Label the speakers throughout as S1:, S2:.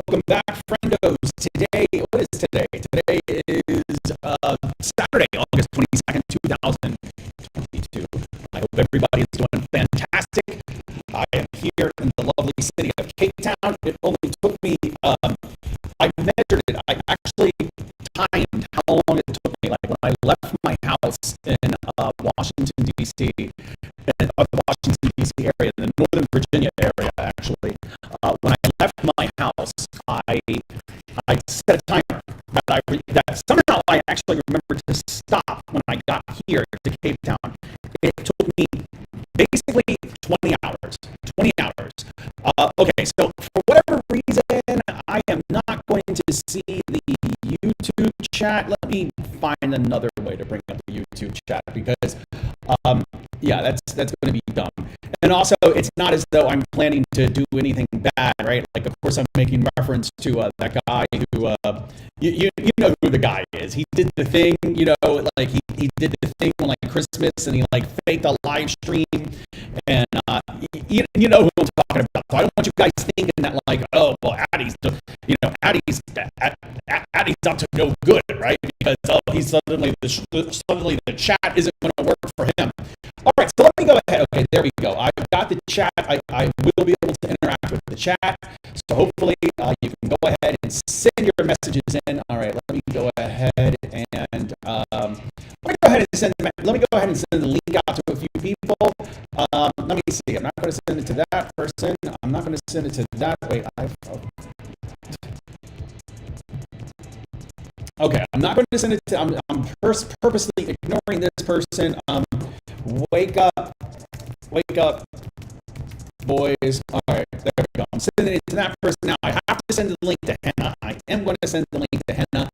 S1: Welcome back, friendos. Today, what is today? Today is Saturday, August 22nd, 2022. I hope everybody is doing fantastic. I am here in the lovely city of Cape Town. It only took me, I measured it. I actually timed how long it took me. Like when I left my house in Washington, D.C., in the Washington, D.C. area, in the Northern Virginia area, actually. When I left my house, I set a timer that somehow I actually remembered to stop when I got here to Cape Town. It took me basically 20 hours. 20 hours. Okay, so for whatever reason, I am not going to see the YouTube chat. Let me find another way to bring up the YouTube chat because, yeah, that's going to be dumb. And also, it's not as though I'm planning to do anything bad, right? Like, of course, I'm making reference to that guy who, you know who the guy is. He did the thing, like he did the thing on like Christmas, and he like faked a live stream, and you know who I'm talking about. So I don't want you guys thinking that like, oh, well, Addie's up to no good, right? Because he's suddenly the chat isn't going to work for him. All right, so let me go ahead. Okay, there we go. I've got the chat. I will be able to interact with the chat. So hopefully you can go ahead and send your messages in. All right, let me go ahead and let me go ahead and send the link out to a few people. Let me see. I'm not going to send it to that person. I'm not going to send it to that. Wait, okay, I'm not going to send it to. I'm purposely ignoring this person. Wake up, boys. All right, there we go. I'm sending it to that person now. I have to send the link to Henna. I am going to send the link to Henna.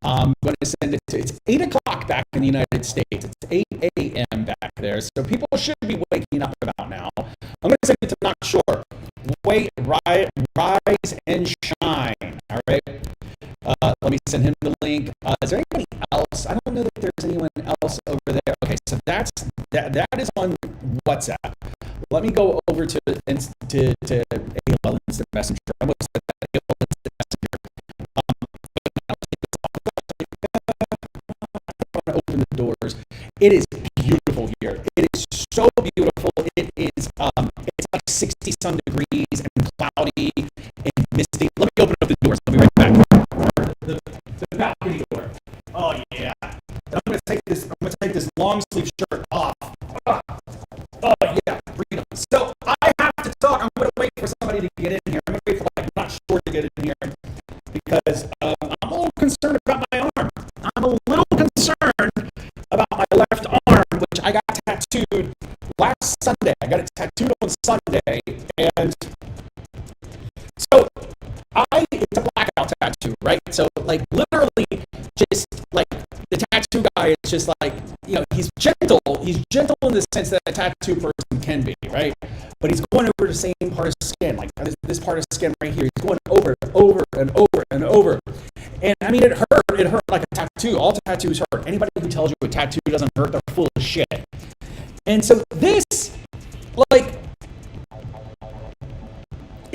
S1: I'm going to send it to. It's 8 o'clock back in the United States. It's 8 a.m. back there, so people should be waking up about now. I'm going to send it to NotSure. Wait, rise and shine. All right. Let me send him the link. Is there anybody else? I don't know that there's anyone else over there. Okay, so that is on WhatsApp. Let me go over to AOL Instant Messenger. I almost said that AOL Instant Messenger. I want to open the doors. It is beautiful here. It is so beautiful. It is it's like 60-some degrees and cloudy and misty. Let me open up the doors. I'll be right back. The balcony door. Oh yeah. I'm gonna take this long sleeve shirt off. Oh yeah, freedom. So I have to talk. I'm gonna wait for somebody to get in here. I'm gonna wait for NotSure to get in here because I'm a little concerned about my arm. I'm a little concerned about my left arm, which I got tattooed last Sunday. I got it tattooed on Sunday, and so it's a blackout tattoo, right? So like literally just like the tattoo guy is just like, he's gentle in the sense that a tattoo person can be, right? But he's going over the same part of skin, like this part of skin right here. He's going over and over and over and over. And I mean, it hurt like a tattoo. All tattoos hurt. Anybody who tells you a tattoo doesn't hurt, they're full of shit. And so this, like,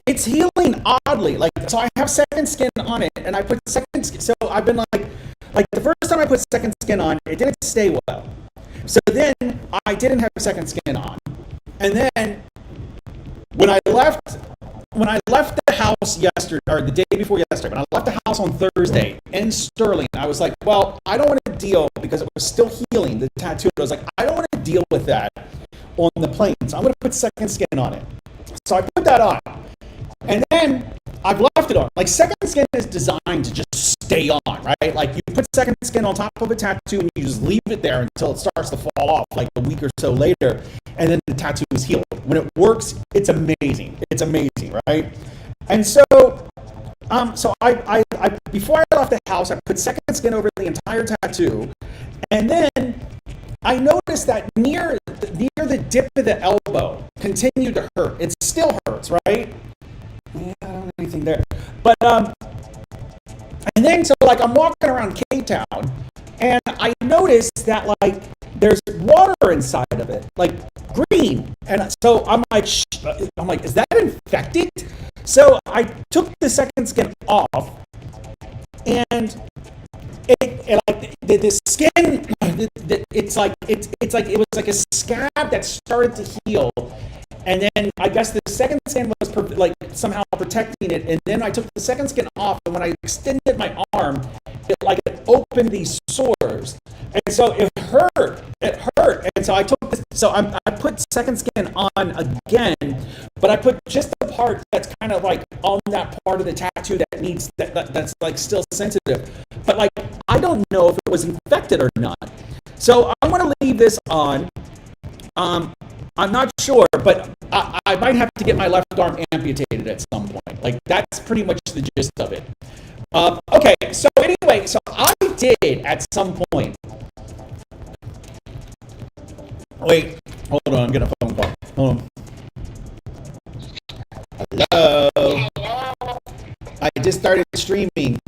S1: it's healing oddly. Like, so I have second skin on it, and I put second skin. So I've been like the first time I put second skin on, it didn't stay well. So then I didn't have second skin on, and then when I left the house yesterday, or the day before yesterday, when I left the house on Thursday in Sterling, I was like, well, I don't want to deal, because it was still healing, the tattoo. I was like, I don't want to deal with that on the plane, so I'm going to put second skin on it. So I put that on. And then I've left it on. Like, second skin is designed to just stay on, right? Like, you put second skin on top of a tattoo and you just leave it there until it starts to fall off, like a week or so later, and then the tattoo is healed. When it works, it's amazing. It's amazing, right? And so, I before I left the house, I put second skin over the entire tattoo, and then I noticed that near the dip of the elbow continued to hurt. It still hurts, right? Yeah, I don't have anything there. But, and then, so, like, I'm walking around Cape Town, and I noticed that like there's water inside of it, like green, and so I'm like, is that infected? So I took the second skin off, and it like the skin, it's like it was like a scab that started to heal, and then I guess the second skin was like somehow protecting it, and then I took the second skin off, and when I extended my arm, it opened these sores, and so it hurt, and so I took this, so I put second skin on again, but I put just the part that's kind of like on that part of the tattoo that needs that's like still sensitive, but like I don't know if it was infected or not, so I'm gonna leave this on. I'm not sure, but I might have to get my left arm amputated at some point. Like, that's pretty much the gist of it. Okay, so anyway, so I did at some point. Wait, hold on, I'm getting a phone call. Hold on. Hello? I just started streaming.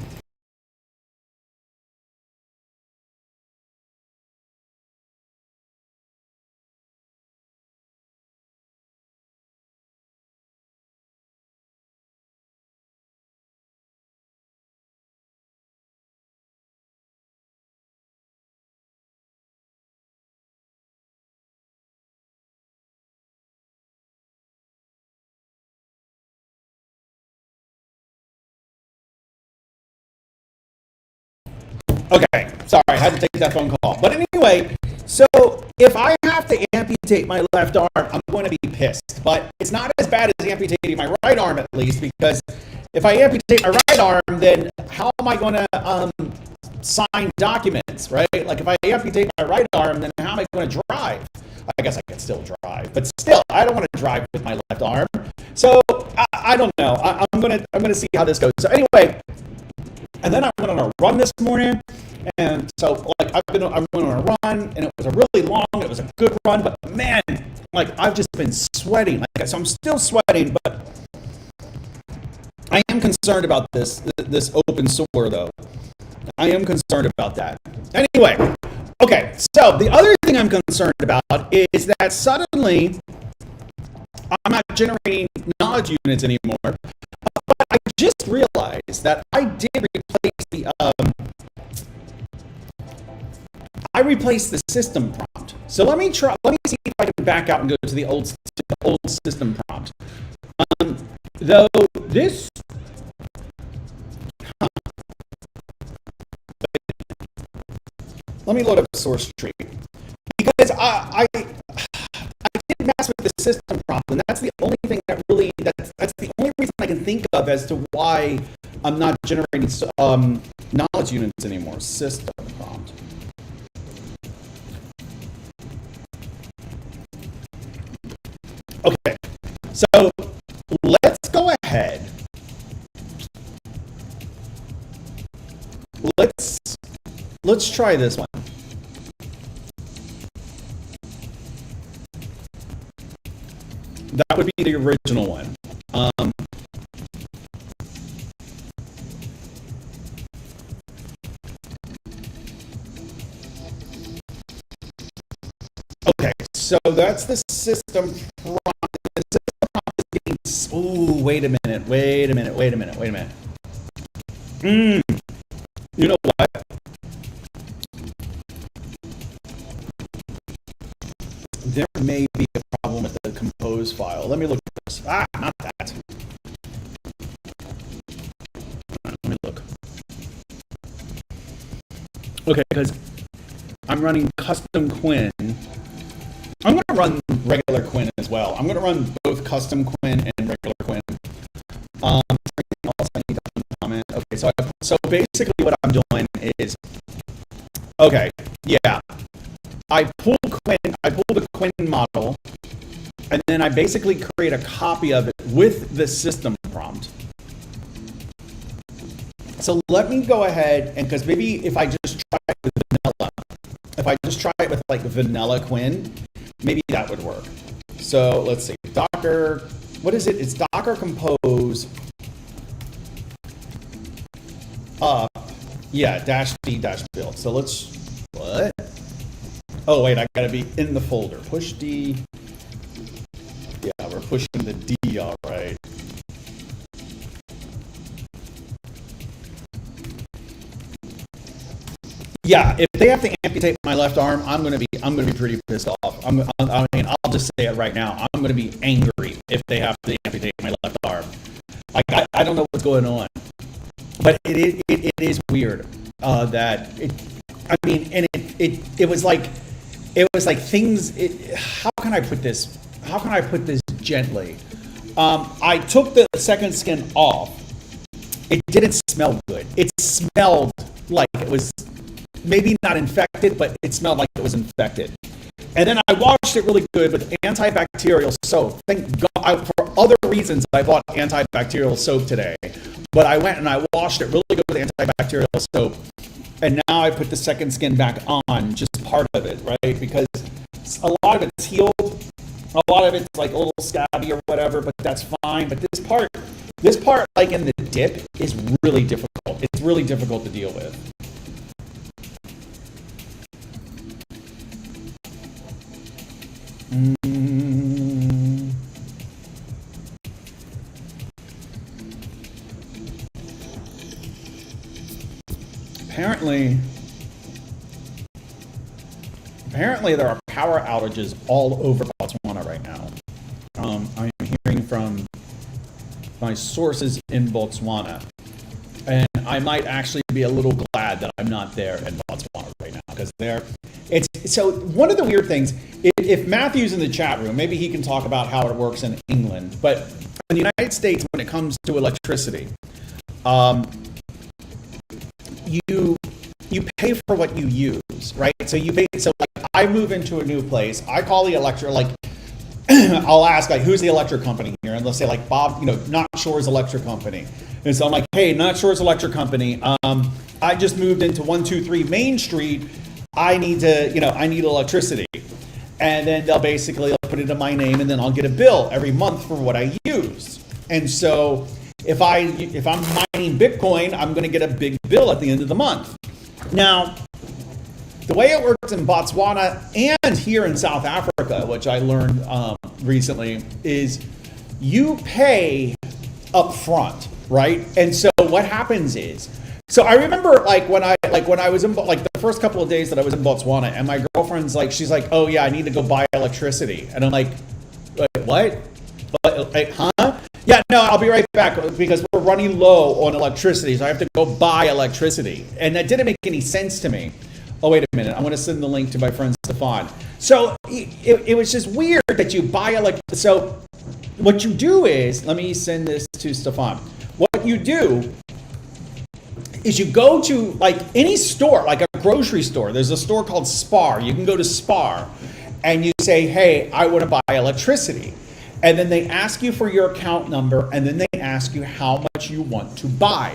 S1: Okay, sorry, I had to take that phone call. But anyway, so if I have to amputate my left arm, I'm going to be pissed. But it's not as bad as amputating my right arm, at least, because if I amputate my right arm, then how am I going to sign documents, right? Like if I amputate my right arm, then how am I going to drive? I guess I can still drive, but still, I don't want to drive with my left arm. So I don't know. I'm gonna see how this goes. So anyway. And then I went on a run this morning, and so like I went on a run, and it was a really long, it was a good run, but man, like I've just been sweating. Like, so I'm still sweating, but I am concerned about this open sore though. I am concerned about that. Anyway, okay, so the other thing I'm concerned about is that suddenly I'm not generating knowledge units anymore. But I just realized that I did replace the system prompt. So let me see if I can back out and go to the old system prompt. Though this, let me load up source tree because I did mess with the system prompt, and that's the only thing that really that's the only reason I can think of as to why I'm not generating knowledge units anymore. System prompt. Okay, so let's go ahead. Let's try this one. That would be the original one. Okay, so that's the system prompt. The system prompt is being. Ooh, wait a minute. You know what? There may be a problem with the compose file. Let me look at this. Not that. Let me look. Okay, because I'm running custom Quinn. I'm going to run regular Quinn as well. I'm going to run both custom Quinn and regular Quinn. Anything else I need to comment? Okay, so basically what I'm doing is, okay, yeah. I pull the Quinn model, and then I basically create a copy of it with the system prompt. So let me go ahead, and because maybe if I just try it with vanilla, if I just try it with like vanilla Quinn, maybe that would work. So let's see, Docker, what is it? It's Docker compose, yeah, -d -build. So let's Oh wait, I gotta be in the folder. Push D. Yeah, we're pushing the D, all right. Yeah, if they have to amputate my left arm, I'm gonna be pretty pissed off. I mean, I'll just say it right now. I'm gonna be angry if they have to amputate my left arm. Like I don't know what's going on, but it is weird that it. I mean, and it was like things. How can I put this? How can I put this gently? I took the second skin off. It didn't smell good. It smelled like it was maybe not infected, but it smelled like it was infected. And then I washed it really good with antibacterial soap. Thank God, for other reasons, I bought antibacterial soap today. But I went and I washed it really good with antibacterial soap. And now I put the second skin back on, just part of it, right? Because a lot of it's healed. A lot of it's like a little scabby or whatever, but that's fine. But this part, like in the dip, is really difficult. It's really difficult to deal with. Apparently there are power outages all over Botswana right now. I'm hearing from my sources in Botswana, and I might actually be a little glad that I'm not there in Botswana right now, because so one of the weird things, if Matthew's in the chat room, maybe he can talk about how it works in England, but in the United States, when it comes to electricity, you pay for what you use, right? So like I move into a new place, I call the I'll ask like, who's the electric company here? And they'll say like, Bob, NotSure's electric company. And so I'm like, hey, NotSure's electric company. I just moved into 123 Main Street. I need electricity. And then they'll put it in my name, and then I'll get a bill every month for what I use. And so if I'm mining Bitcoin, I'm going to get a big bill at the end of the month. Now, the way it works in Botswana and here in South Africa, which I learned recently, is you pay up front, right? And so what happens is, so I remember when I was in the first couple of days that I was in Botswana, and my girlfriend's like, she's like, oh yeah, I need to go buy electricity, and I'm like, what? Huh? Yeah, no, I'll be right back because we're running low on electricity, so I have to go buy electricity. And that didn't make any sense to me. Oh, wait a minute. I'm going to send the link to my friend Stefan. So it was just weird that you buy electricity. So what you do is, let me send this to Stefan. What you do is you go to like any store, like a grocery store. There's a store called Spar. You can go to Spar and you say, hey, I want to buy electricity. And then they ask you for your account number, and then they ask you how much you want to buy.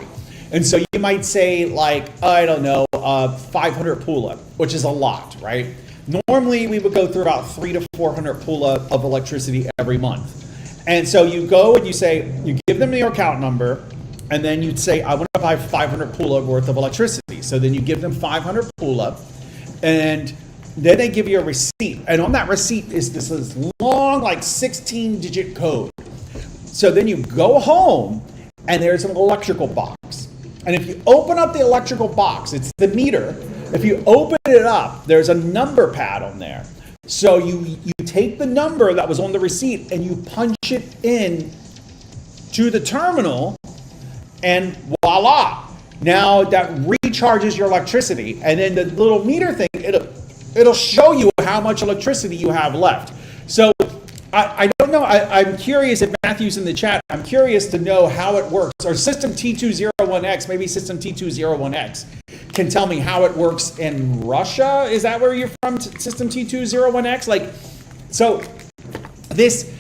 S1: And so you might say like, I don't know, 500 pula, which is a lot, right? Normally we would go through about 300 to 400 pula of electricity every month. And so you go and you give them your account number, and then you'd say, I want to buy 500 pula worth of electricity. So then you give them 500 pula, and then they give you a receipt. And on that receipt is this long, like 16-digit code. So then you go home, and there's an electrical box. And if you open up the electrical box, it's the meter. If you open it up, there's a number pad on there. So you take the number that was on the receipt and you punch it in to the terminal, and voila. Now that recharges your electricity. And then the little meter thing, it'll show you how much electricity you have left. So I don't know. I'm curious if Matthew's in the chat. I'm curious to know how it works. Or System T201X, maybe System T201X can tell me how it works in Russia. Is that where you're from, System T201X? Like, so this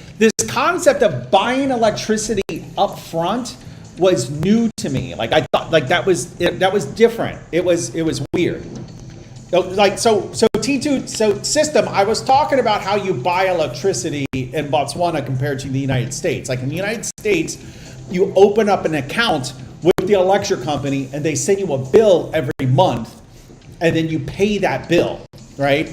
S1: concept of buying electricity up front was new to me. Like I thought, like that was different. It was weird. Like so system, I was talking about how you buy electricity in Botswana compared to the United States. Like in the United States, you open up an account with the electric company and they send you a bill every month, and then you pay that bill, right?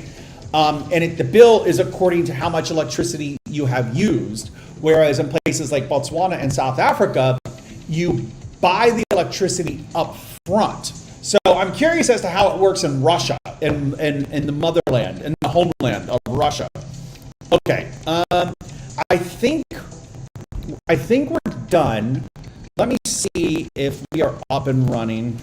S1: And the bill is according to how much electricity you have used. Whereas in places like Botswana and South Africa, you buy the electricity up front. So I'm curious as to how it works in Russia, in the motherland, in the homeland of Russia. Okay, I think we're done. Let me see if we are up and running.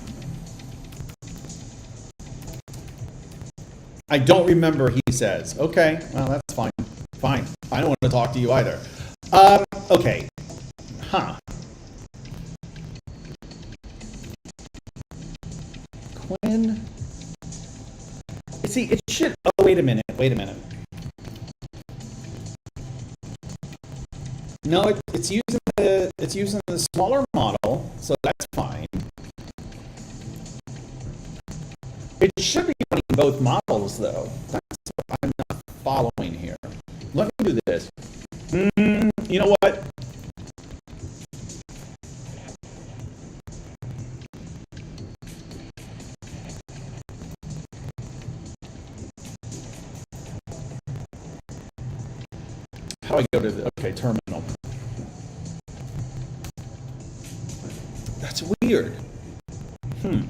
S1: I don't remember, he says. Okay, well, that's fine. Fine. I don't want to talk to you either. Okay. Huh. Quinn. See, it should. Oh, wait a minute. No, it's using the smaller model, so that's fine. It should be running both models, though. That's what I'm not following here. Let me do this. You know what? How do I go to the terminal? That's weird. I'm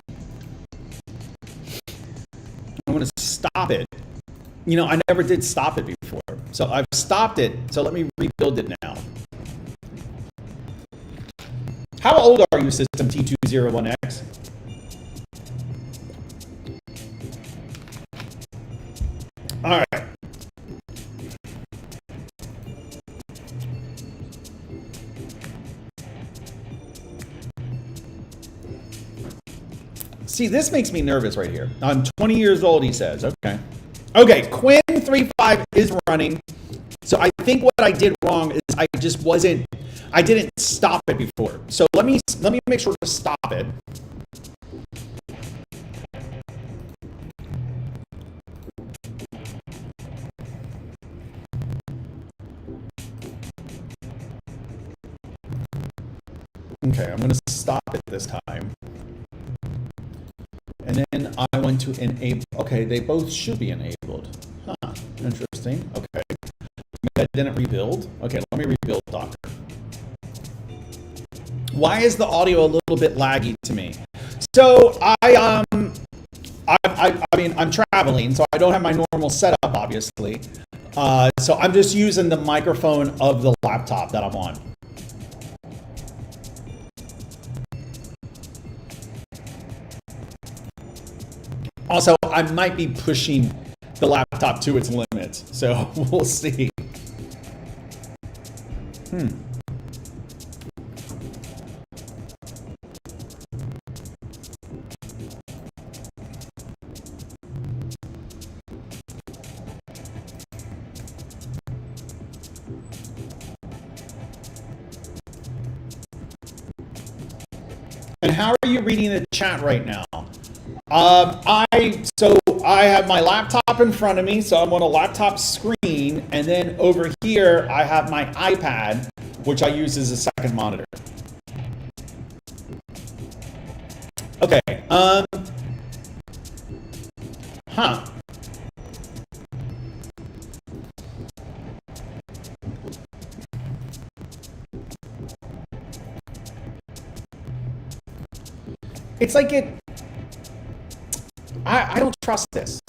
S1: going to stop it. You know, I never did stop it before. So I've stopped it. So let me rebuild it now. How old are you, System T201X? All right. See, this makes me nervous right here. I'm 20 years old, he says. Okay. Okay, Quinn 3.5 is running. So I think what I did wrong is I didn't stop it before. So let me make sure to stop it. Okay, I'm going to stop it this time. And then I want to enable. Okay, they both should be enabled. Huh, interesting. Okay. That didn't rebuild. Okay, let me rebuild Docker. Why is the audio a little bit laggy to me? So I mean, I'm traveling, so I don't have my normal setup, obviously. So I'm just using the microphone of the laptop that I'm on. Also, I might be pushing the laptop to its limits, so we'll see. And how are you reading the chat right now? I have my laptop in front of me, so I'm on a laptop screen, and then over here I have my iPad, which I use as a second monitor. Okay. It's like it. I don't trust this.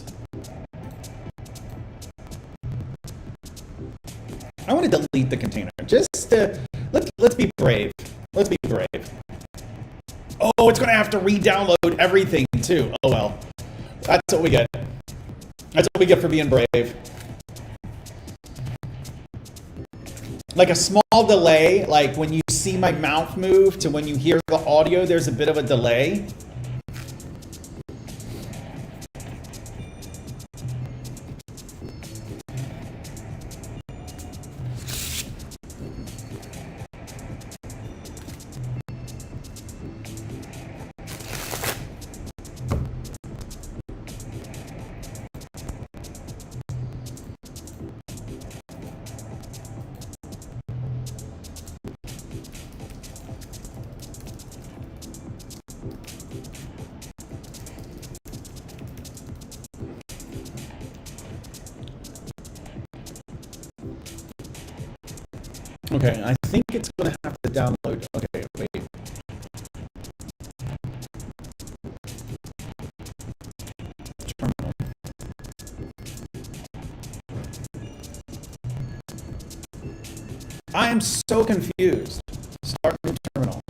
S1: I want to delete the container. Just let's be brave. Let's be brave. Oh, it's going to have to re-download everything too. Oh well. That's what we get. That's what we get for being brave. Like a small delay, like when you see my mouth move to when you hear the audio, there's a bit of a delay. Okay, I think it's going to have to download. Okay, wait. Terminal. I am so confused. Start new terminal.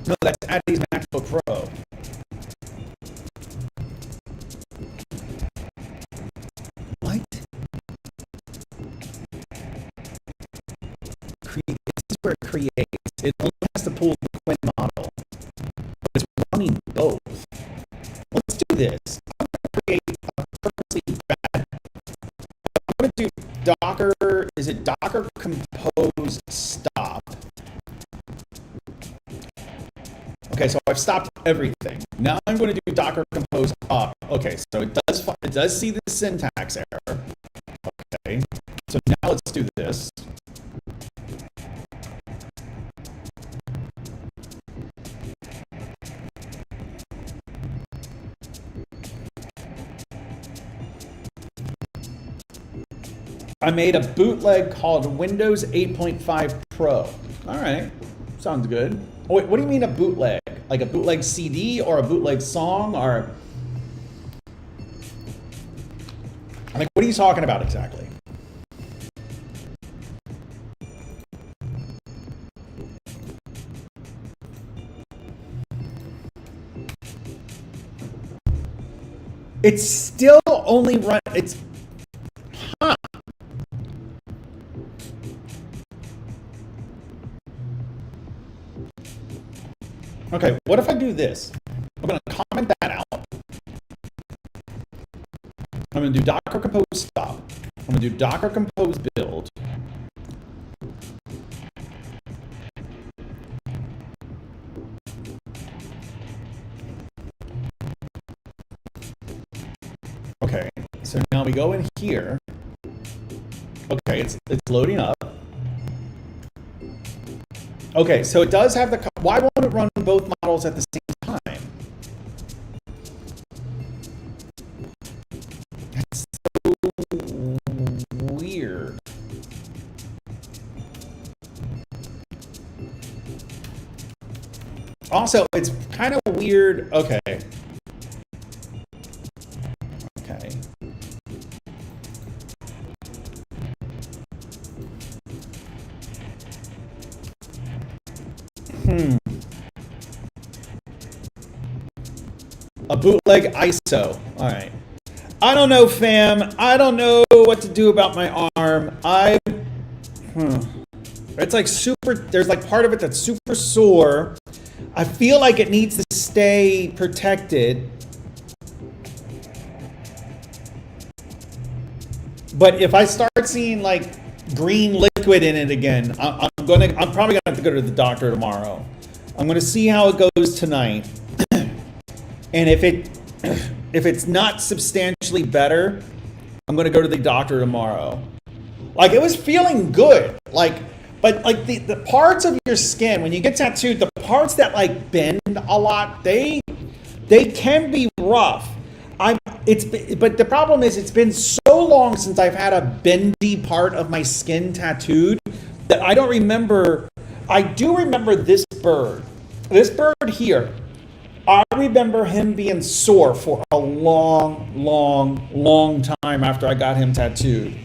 S1: No, that's Addy's MacBook Pro. What? This is where it creates. It only has to pull the Quinn model. But it's running both. Let's do this. I'm going to create a purposely bad. I'm going to do Docker. Is it Docker compose stop? Okay, so I've stopped everything. Now I'm going to do Docker compose up. Okay, so it does see the syntax error. Okay, so now let's do this. I made a bootleg called Windows 8.5 Pro. All right, sounds good. Oh, wait, what do you mean a bootleg? Like a bootleg CD or a bootleg song or? Like, what are you talking about exactly? It's still only run. It's. Huh. Okay, what if I do this? I'm going to comment that out. I'm going to do Docker compose stop. I'm going to do Docker compose build. Okay, so now we go in here. Okay, it's loading up. Okay, so it does have the. Why won't it run both models at the same time? That's so weird. Also, it's kind of weird. Okay. Okay. A bootleg ISO. All right. I don't know, fam. I don't know what to do about my arm. It's like super. There's like part of it that's super sore. I feel like it needs to stay protected. But if I start seeing like green liquid in it again, I'm probably gonna have to go to the doctor tomorrow. I'm gonna see how it goes tonight, and if it's not substantially better, I'm gonna go to the doctor tomorrow. Like, it was feeling good, but like the parts of your skin when you get tattooed, the parts that like bend a lot, they can be rough. But the problem is, it's been so long since I've had a bendy part of my skin tattooed that I don't remember. I do remember this bird. This bird here. I remember him being sore for a long, long, long time after I got him tattooed.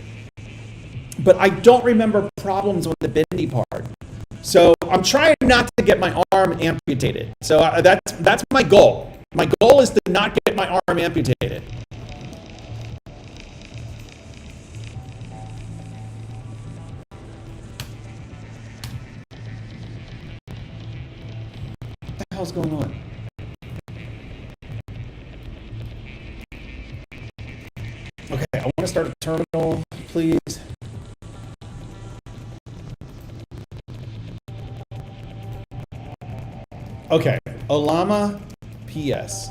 S1: But I don't remember problems with the bendy part. So I'm trying not to get my arm amputated. So that's my goal. My goal is to not get my arm amputated. What the hell's going on? Okay, I want to start a terminal, please. Okay, Olama PS.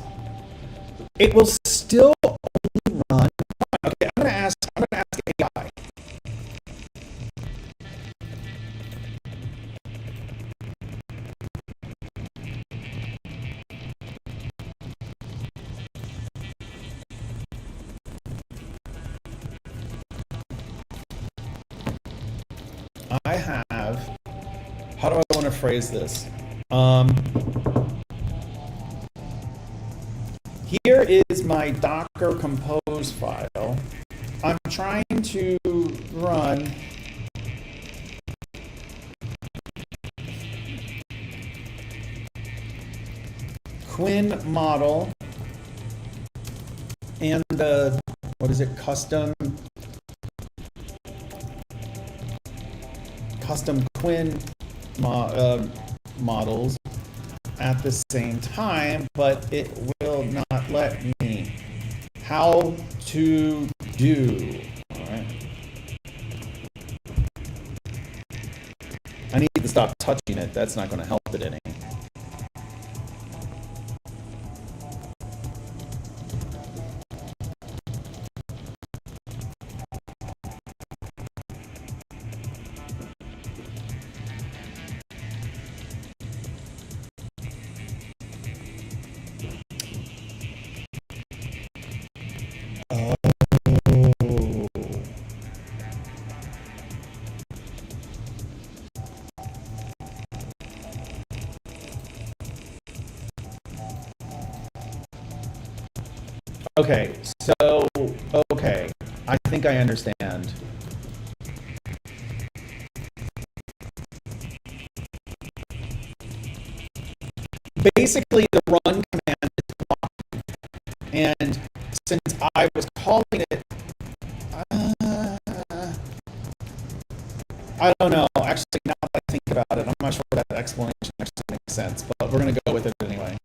S1: It will still only run. Okay, I'm gonna ask AI. phrase this. Here is my Docker compose file. I'm trying to run Quinn model and the, what is it, custom Quinn models at the same time, but it will not let me. How to do. All right. I need to stop touching it. That's not going to help it any. Okay, so, okay, I think I understand. Basically, the run command is blocked. And since I was calling it, I don't know, actually, now that I think about it, I'm not sure that explanation actually makes sense, but we're going to go with it anyway.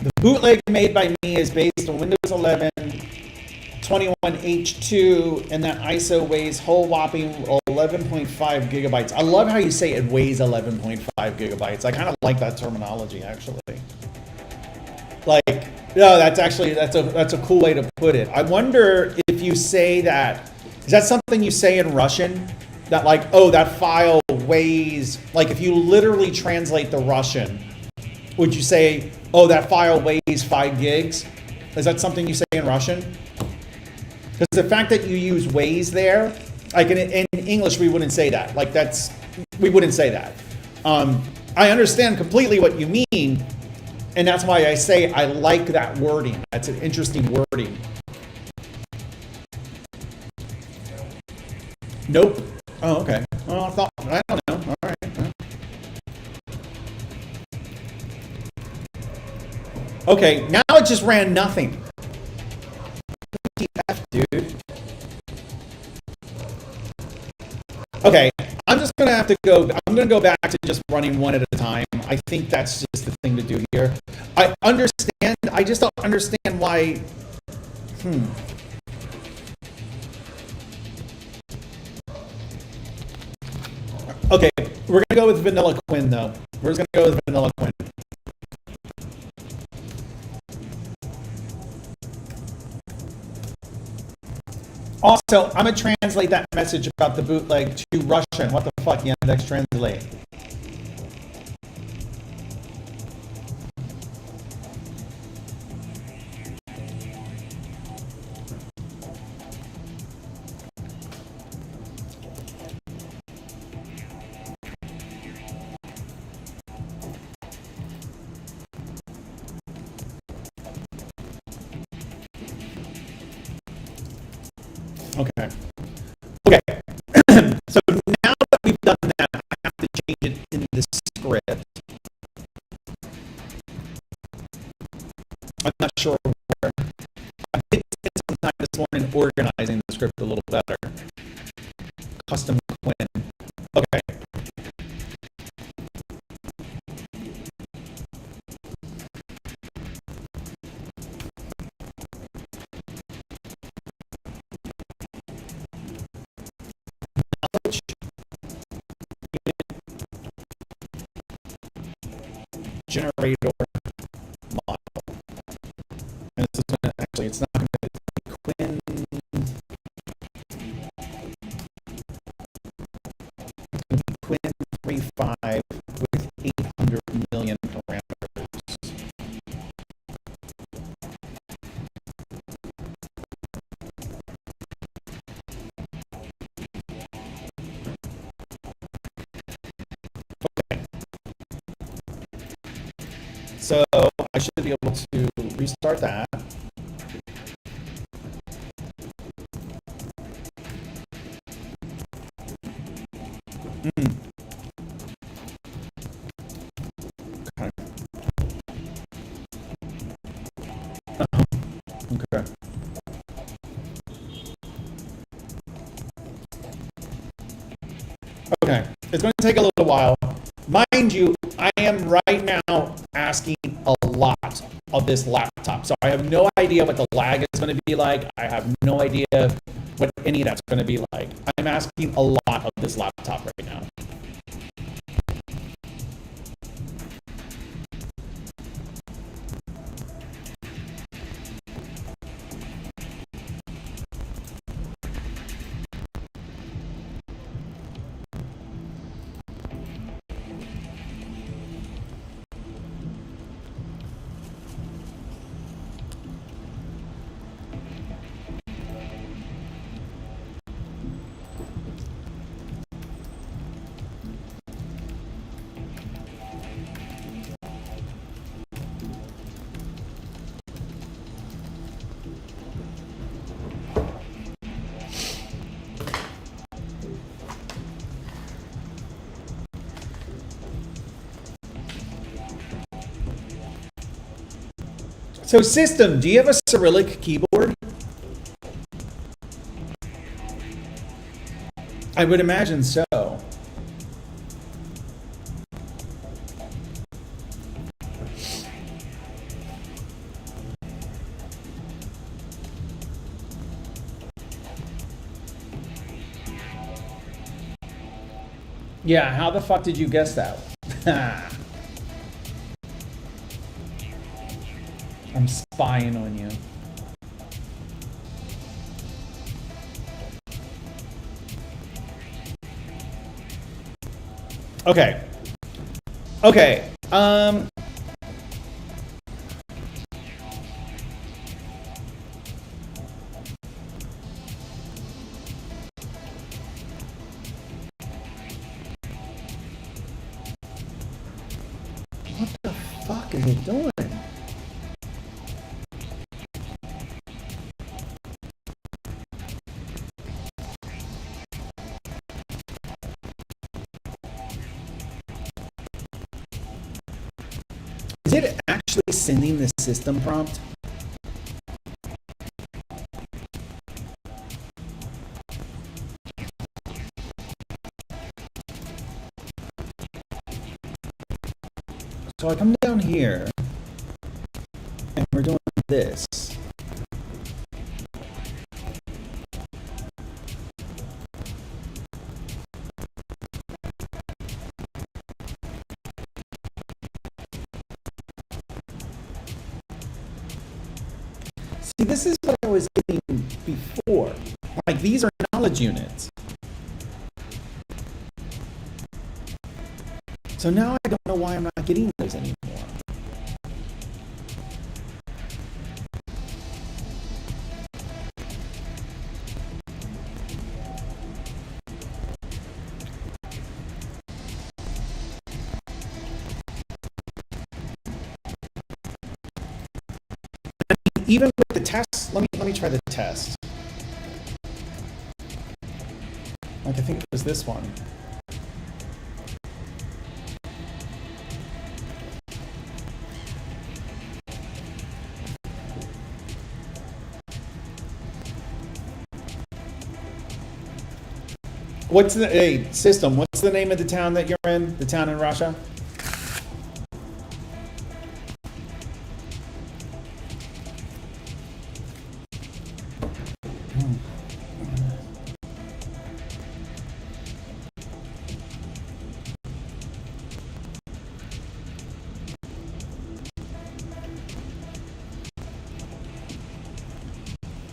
S1: The bootleg made by me is based on Windows 11 21H2, and that ISO weighs whole whopping 11.5 gigabytes. I love how you say it weighs 11.5 gigabytes. I kind of like that terminology, actually. Like, no, that's actually, that's a cool way to put it. I wonder if you say that, is that something you say in Russian? That like, oh, that file weighs, like if you literally translate the Russian, would you say, oh, that file weighs 5 gigs? Is that something you say in Russian? Because the fact that you use weighs there, like in English, we wouldn't say that. Like we wouldn't say that. I understand completely what you mean, and that's why I say I like that wording. That's an interesting wording. Nope. Oh, okay. Well, I don't know. All right. Okay, now it just ran nothing. F, dude. Okay, I'm just gonna have to go. I'm gonna go back to just running one at a time. I think that's just the thing to do here. I understand. I just don't understand why. Okay, we're gonna go with Vanilla Quinn though. We're just gonna go with Vanilla Quinn. Also, I'm going to translate that message about the bootleg to Russian. What the fuck, Yandex Translate? Okay. Okay. So now that we've done that, I have to change it in the script. I'm not sure where. I did spend some time this morning organizing the script a little better. Custom Quinn. Okay. Generator. So I should be able to restart that. Mm. Okay. Okay. Okay. It's going to take a little while. Mind you, I am right now asking a lot of this laptop. So I have no idea what the lag is going to be like. I have no idea what any of that's going to be like. I'm asking a lot of this laptop right now. So system, do you have a Cyrillic keyboard? I would imagine so. Yeah, how the fuck did you guess that? I'm spying on you. Okay. Okay. What the fuck is it doing? Is it actually sending the system prompt? So I come down here, and we're doing this. See, this is what I was getting before. Like, these are knowledge units. So now I don't know why I'm not getting those anymore. Even with the test, let me try the test. Like, I think it was this one. What's the system? What's the name of the town that you're in? The town in Russia?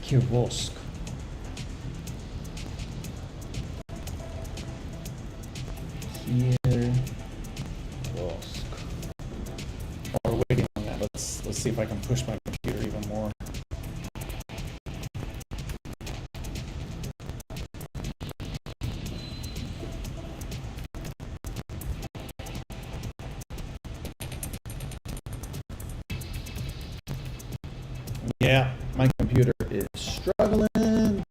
S1: Kirovsk. Kirovsk. While we're waiting on that, let's see if I can push my computer even more. Yeah, my computer is struggling.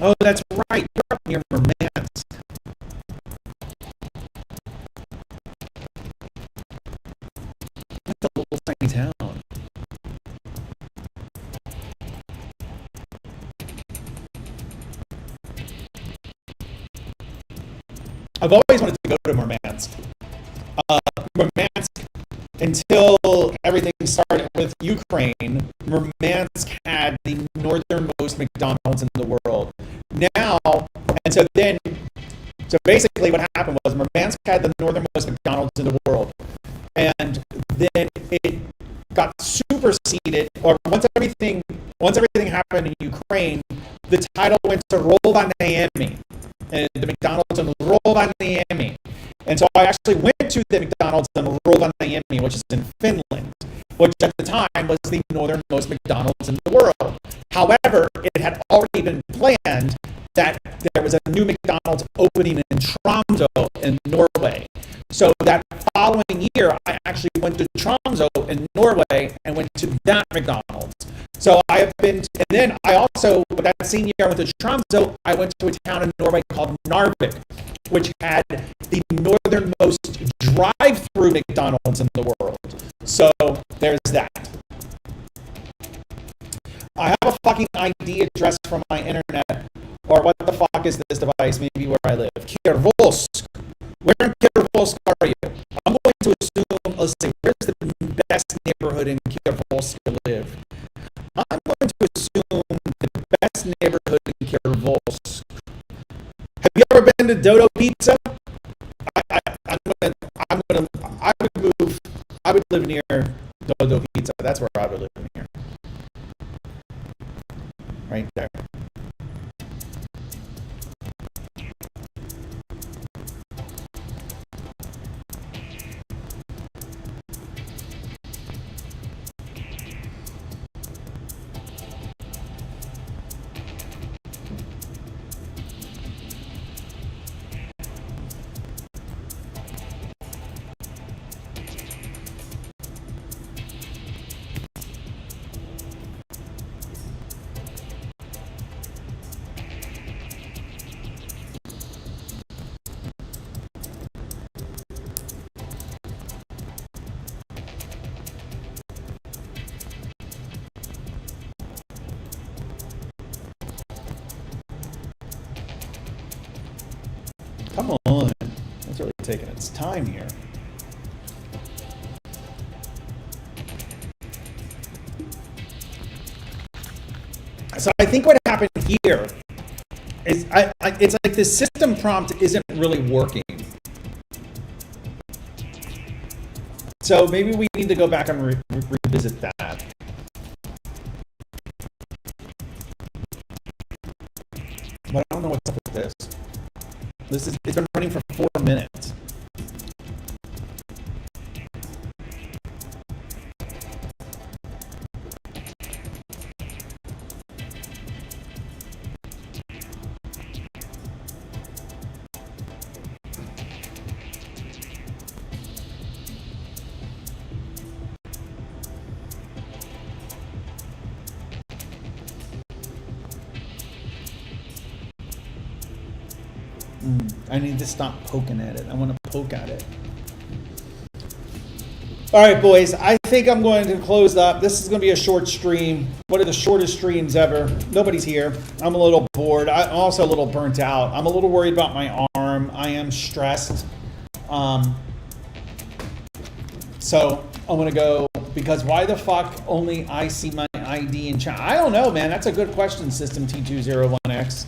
S1: Oh, that's right. You're up near Murmansk. That's a little tiny town. I've always wanted to go to Murmansk. Murmansk, until everything started with Ukraine, Murmansk had the northernmost McDonald's in the world. Now, and so then, so basically what happened was Murmansk had the northernmost McDonald's in the world. And then it got superseded, or once everything happened in Ukraine, the title went to Rovaniemi, and the McDonald's in Rovaniemi. And so I actually went to the McDonald's in Rovaniemi, which is in Finland, which at the time was the northernmost McDonald's in the world. However, it had already been planned that there was a new McDonald's opening in Tromsø in Norway. So that following year, I actually went to Tromsø in Norway and went to that McDonald's. So I have been, and then I also, that same year I went to Tromsø, I went to a town in Norway called Narvik, which had the northernmost drive-through McDonald's in the world. So there's that. I have a fucking ID address from my internet, or what the fuck is this device? Maybe where I live. Kirvolsk. Where in Kirvolsk are you? I'm going to assume, let's see, where's the best neighborhood in Kirvolsk to live? I'm going to assume the best neighborhood in Kirvolsk. Have you ever been to Dodo Pizza? I would live near Dodo Pizza. That's where I would live near. Right there. Come on. It's really taking its time here. So I think what happened here is it's like the system prompt isn't really working. So maybe we need to go back and revisit that. But I don't know what's up with this. It's been running for 4 minutes. I need to stop poking at it. I want to poke at it. All right, boys. I think I'm going to close up. This is going to be a short stream. One of the shortest streams ever. Nobody's here. I'm a little bored. I'm also a little burnt out. I'm a little worried about my arm. I am stressed. So I'm going to go, because why the fuck only I see my ID in chat? I don't know, man. That's a good question, System T201X.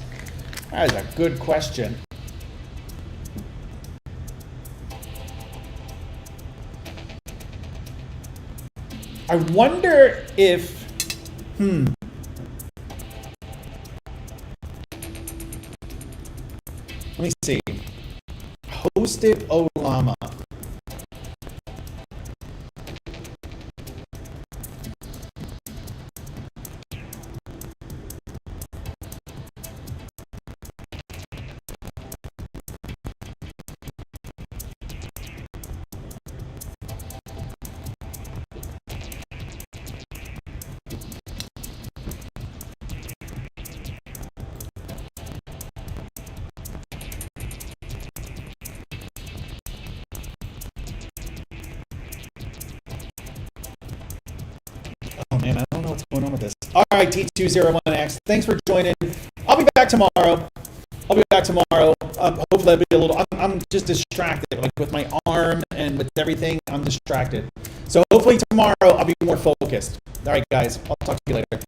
S1: That is a good question. I wonder if, let me see. Hosted Olama. All right, T201X, thanks for joining. I'll be back tomorrow. Hopefully I'll be a little, I'm just distracted, like with my arm and with everything, I'm distracted. So hopefully tomorrow I'll be more focused. All right, guys, I'll talk to you later.